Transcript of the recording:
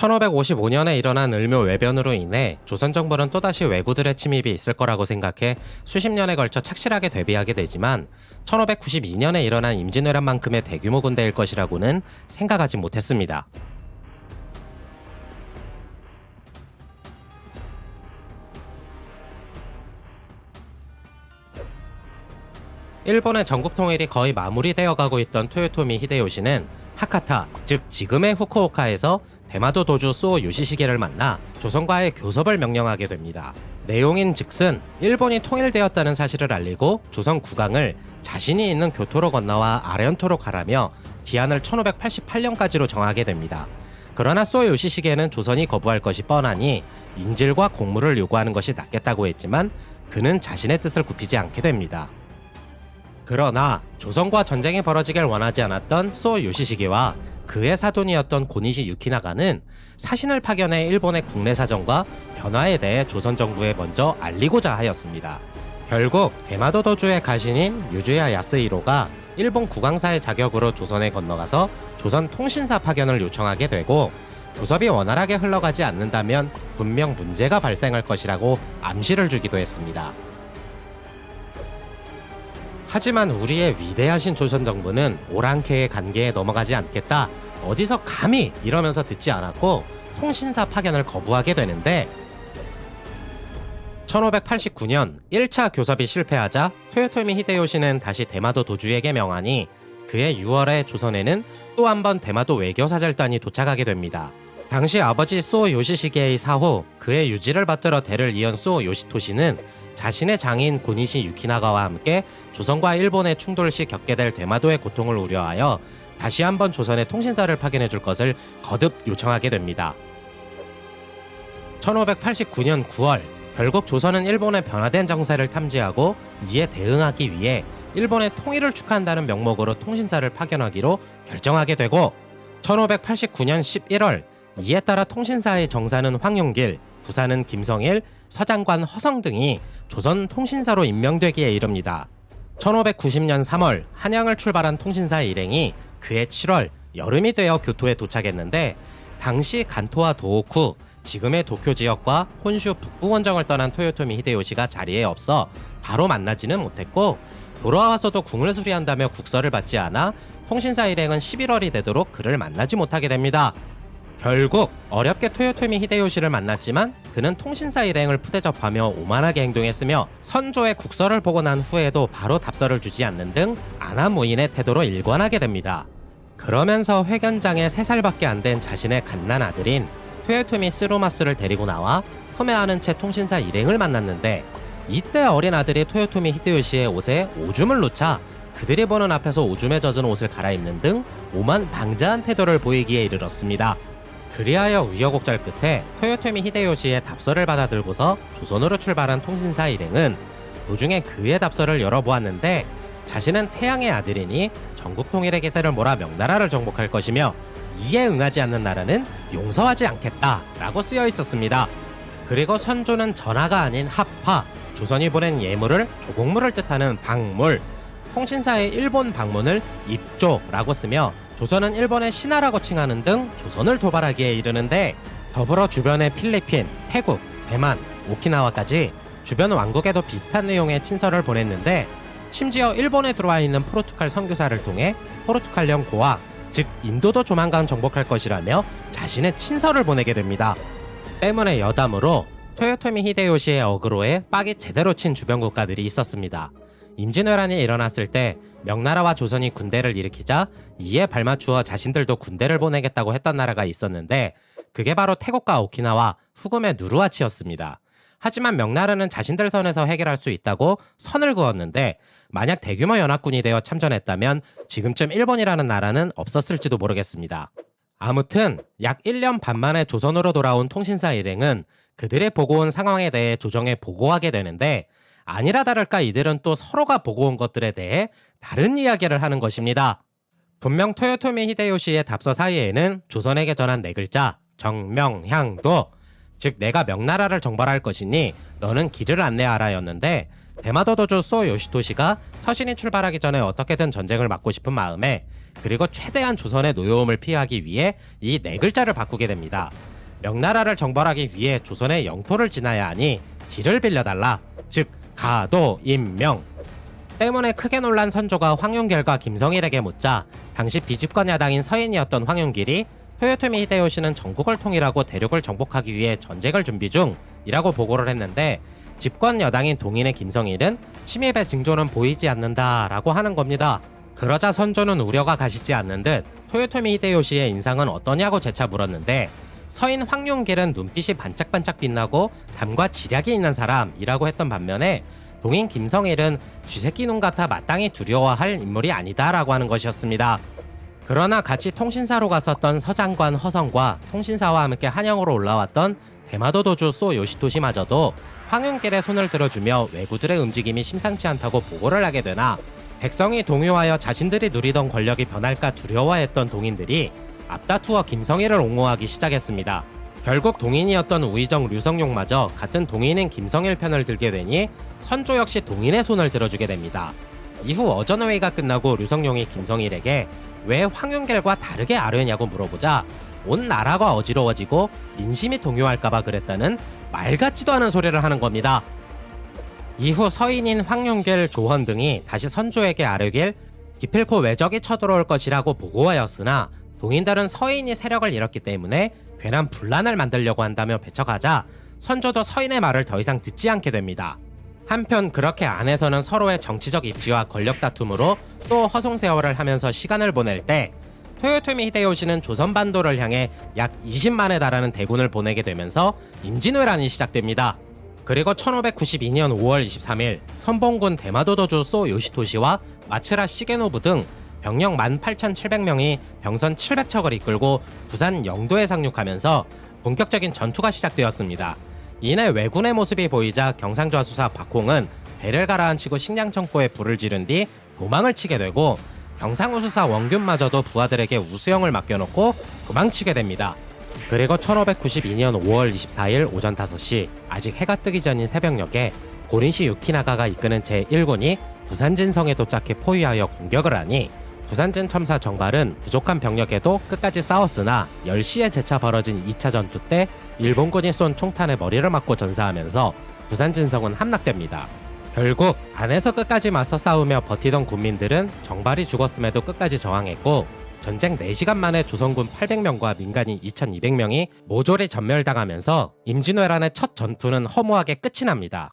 1555년에 일어난 을묘 외변으로 인해 조선 정부는 또다시 왜구들의 침입이 있을 거라고 생각해 수십 년에 걸쳐 착실하게 대비하게 되지만 1592년에 일어난 임진왜란만큼의 대규모 군대일 것이라고는 생각하지 못했습니다. 일본의 전국 통일이 거의 마무리되어 가고 있던 토요토미 히데요시는 하카타, 즉 지금의 후쿠오카에서 대마도 도주 수오 요시시게를 만나 조선과의 교섭을 명령하게 됩니다. 내용인 즉슨 일본이 통일되었다는 사실을 알리고 조선 국왕을 자신이 있는 교토로 건너와 아련토로 가라며 기한을 1588년까지로 정하게 됩니다. 그러나 수오 요시시게는 조선이 거부할 것이 뻔하니 인질과 공물을 요구하는 것이 낫겠다고 했지만 그는 자신의 뜻을 굽히지 않게 됩니다. 그러나 조선과 전쟁이 벌어지길 원하지 않았던 수오 요시시게와 그의 사돈이었던 고니시 유키나가는 사신을 파견해 일본의 국내 사정과 변화에 대해 조선 정부에 먼저 알리고자 하였습니다. 결국 대마도 도주의 가신인 유주야 야스히로가 일본 국왕사의 자격으로 조선에 건너가서 조선 통신사 파견을 요청하게 되고 교섭이 원활하게 흘러가지 않는다면 분명 문제가 발생할 것이라고 암시를 주기도 했습니다. 하지만 우리의 위대하신 조선 정부는 오랑캐의 관계에 넘어가지 않겠다, 어디서 감히 이러면서 듣지 않았고 통신사 파견을 거부하게 되는데 1589년 1차 교섭이 실패하자 토요토미 히데요시는 다시 대마도 도주에게 명하니 그해 6월에 조선에는 또 한 번 대마도 외교사절단이 도착하게 됩니다. 당시 아버지 수오 요시시게의 사후 그의 유지를 받들어 대를 이은 수오 요시토시는 자신의 장인 고니시 유키나가와 함께 조선과 일본의 충돌 시 겪게 될 대마도의 고통을 우려하여 다시 한번 조선에 통신사를 파견해 줄 것을 거듭 요청하게 됩니다. 1589년 9월 결국 조선은 일본의 변화된 정세를 탐지하고 이에 대응하기 위해 일본의 통일을 축하한다는 명목으로 통신사를 파견하기로 결정하게 되고 1589년 11월 이에 따라 통신사의 정사는 황용길, 부사는 김성일, 서장관 허성 등이 조선 통신사로 임명되기에 이릅니다. 1590년 3월 한양을 출발한 통신사 일행이 그해 7월 여름이 되어 교토에 도착했는데 당시 간토와 도호쿠, 지금의 도쿄 지역과 혼슈 북부 원정을 떠난 토요토미 히데요시가 자리에 없어 바로 만나지는 못했고 돌아와서도 궁을 수리한다며 국서를 받지 않아 통신사 일행은 11월이 되도록 그를 만나지 못하게 됩니다. 결국 어렵게 토요토미 히데요시를 만났지만 그는 통신사 일행을 푸대접하며 오만하게 행동했으며 선조의 국서를 보고 난 후에도 바로 답서를 주지 않는 등 안하무인의 태도로 일관하게 됩니다. 그러면서 회견장에 3살밖에 안 된 자신의 갓난 아들인 토요토미 스루마스를 데리고 나와 품에 안은 채 통신사 일행을 만났는데 이때 어린 아들이 토요토미 히데요시의 옷에 오줌을 놓자 그들이 보는 앞에서 오줌에 젖은 옷을 갈아입는 등 오만방자한 태도를 보이기에 이르렀습니다. 그리하여 우여곡절 끝에 토요토미 히데요시의 답서를 받아들고서 조선으로 출발한 통신사 일행은 도중에 그의 답서를 열어보았는데 자신은 태양의 아들이니 전국 통일의 기세를 몰아 명나라를 정복할 것이며 이에 응하지 않는 나라는 용서하지 않겠다 라고 쓰여 있었습니다. 그리고 선조는 전하가 아닌 합파, 조선이 보낸 예물을 조공물을 뜻하는 방물, 통신사의 일본 방문을 입조라고 쓰며 조선은 일본의 신하라고 칭하는 등 조선을 도발하기에 이르는데 더불어 주변의 필리핀, 태국, 대만, 오키나와까지 주변 왕국에도 비슷한 내용의 친서를 보냈는데 심지어 일본에 들어와 있는 포르투갈 선교사를 통해 포르투갈령 고아, 즉 인도도 조만간 정복할 것이라며 자신의 친서를 보내게 됩니다. 때문에 여담으로 토요토미 히데요시의 어그로에 빡이 제대로 친 주변 국가들이 있었습니다. 임진왜란이 일어났을 때 명나라와 조선이 군대를 일으키자 이에 발맞추어 자신들도 군대를 보내겠다고 했던 나라가 있었는데 그게 바로 태국과 오키나와 후금의 누르하치였습니다. 하지만 명나라는 자신들 선에서 해결할 수 있다고 선을 그었는데 만약 대규모 연합군이 되어 참전했다면 지금쯤 일본이라는 나라는 없었을지도 모르겠습니다. 아무튼 약 1년 반 만에 조선으로 돌아온 통신사 일행은 그들의 보고 온 상황에 대해 조정에 보고하게 되는데 아니라 다를까 이들은 또 서로가 보고 온 것들에 대해 다른 이야기를 하는 것입니다. 분명 토요토미 히데요시의 답서 사이에는 조선에게 전한 4글자 정명향도, 즉 내가 명나라를 정벌할 것이니 너는 길을 안내하라였는데 대마도 도주 수오 요시토시가 서신이 출발하기 전에 어떻게든 전쟁을 막고 싶은 마음에 그리고 최대한 조선의 노여움을 피하기 위해 이 4글자를 바꾸게 됩니다. 명나라를 정벌하기 위해 조선의 영토를 지나야 하니 길을 빌려달라. 즉 가도 임명 때문에 크게 놀란 선조가 황윤길과 김성일에게 묻자 당시 비집권 야당인 서인이었던 황윤길이 토요토미 히데요시는 전국을 통일하고 대륙을 정복하기 위해 전쟁을 준비 중이라고 보고를 했는데 집권 여당인 동인의 김성일은 침입의 징조는 보이지 않는다라고 하는 겁니다. 그러자 선조는 우려가 가시지 않는 듯 토요토미 히데요시의 인상은 어떠냐고 재차 물었는데 서인 황윤길은 눈빛이 반짝반짝 빛나고 담과 지략이 있는 사람이라고 했던 반면에 동인 김성일은 쥐새끼 눈 같아 마땅히 두려워할 인물이 아니다라고 하는 것이었습니다. 그러나 같이 통신사로 갔었던 서장관 허성과 통신사와 함께 한양으로 올라왔던 대마도 도주 소 요시토시마저도 황윤길의 손을 들어주며 왜구들의 움직임이 심상치 않다고 보고를 하게 되나 백성이 동요하여 자신들이 누리던 권력이 변할까 두려워했던 동인들이 앞다투어 김성일을 옹호하기 시작했습니다. 결국 동인이었던 우의정 류성룡마저 같은 동인인 김성일 편을 들게 되니 선조 역시 동인의 손을 들어주게 됩니다. 이후 어전회의가 끝나고 류성룡이 김성일에게 왜 황윤길과 다르게 아뢰냐고 물어보자 온 나라가 어지러워지고 민심이 동요할까봐 그랬다는 말 같지도 않은 소리를 하는 겁니다. 이후 서인인 황윤길, 조헌 등이 다시 선조에게 아뢰길 기필코 왜적이 쳐들어올 것이라고 보고하였으나 동인들은 서인이 세력을 잃었기 때문에 괜한 분란을 만들려고 한다며 배척하자 선조도 서인의 말을 더 이상 듣지 않게 됩니다. 한편 그렇게 안에서는 서로의 정치적 입지와 권력 다툼으로 또 허송세월을 하면서 시간을 보낼 때 토요토미 히데요시는 조선반도를 향해 약 20만에 달하는 대군을 보내게 되면서 임진왜란이 시작됩니다. 그리고 1592년 5월 23일 선봉군 대마도도주 소 요시토시와 마츠라 시게노부 등 병력 18,700명이 병선 700척을 이끌고 부산 영도에 상륙하면서 본격적인 전투가 시작되었습니다. 이내 왜군의 모습이 보이자 경상좌수사 박홍은 배를 가라앉히고 식량청고에 불을 지른 뒤 도망을 치게 되고 경상우수사 원균마저도 부하들에게 우수영을 맡겨놓고 도망치게 됩니다. 그리고 1592년 5월 24일 오전 5시 아직 해가 뜨기 전인 새벽녘에 고린시 유키나가가 이끄는 제1군이 부산진성에 도착해 포위하여 공격을 하니 부산진 첨사 정발은 부족한 병력에도 끝까지 싸웠으나 10시에 재차 벌어진 2차 전투 때 일본군이 쏜 총탄에 머리를 맞고 전사하면서 부산진성은 함락됩니다. 결국 안에서 끝까지 맞서 싸우며 버티던 군민들은 정발이 죽었음에도 끝까지 저항했고 전쟁 4시간 만에 조선군 800명과 민간인 2200명이 모조리 전멸당하면서 임진왜란의 첫 전투는 허무하게 끝이 납니다.